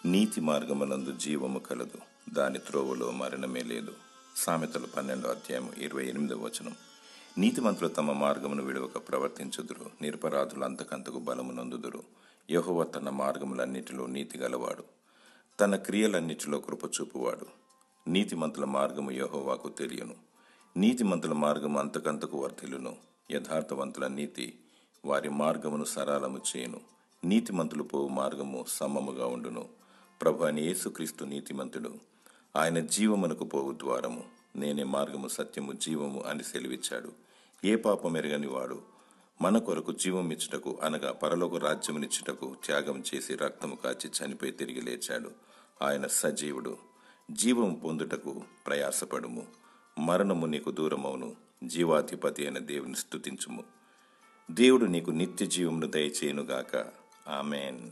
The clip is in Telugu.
నీతి మార్గమునందు జీవము కలదు, దాని త్రోవలో మరణమే లేదు. సామెతలు 12:28. నీతిమంతులు తమ మార్గమును విడవక ప్రవర్తించుదురు, నిరపరాధులు అంతకంతకు బలమునందుదురు. యెహోవా తన మార్గములన్నిటిలో నీతి గలవాడు, తన క్రియలన్నిటిలో కృపచూపువాడు. నీతిమంతుల మార్గము యెహోవాకు తెలియను, నీతిమంతుల మార్గము అంతకంతకు వర్ధిల్లును. యథార్థవంతుల నీతి వారి మార్గమును సరళము చేయును, నీతిమంతులు పోవు మార్గము సమముగా ఉండును. ప్రభు అయిన యేసుక్రీస్తు నీతిమంతుడు, ఆయన జీవమునకు పోవు ద్వారము. నేనే మార్గము, సత్యము, జీవము అని సెలవిచ్చాడు. ఏ పాపం ఎరగని వాడు మన కొరకు జీవమిచ్చుటకు, అనగా పరలోక రాజ్యమునిచ్చుటకు త్యాగం చేసి రక్తము కాచి చనిపోయి తిరిగి లేచాడు. ఆయన సజీవుడు. జీవము పొందుటకు ప్రయాసపడుము, మరణము నీకు దూరమవును. జీవాధిపతి అయిన దేవుని స్తుతించుము. దేవుడు నీకు నిత్య జీవమును దయచేయునుగాక. ఆమెన్.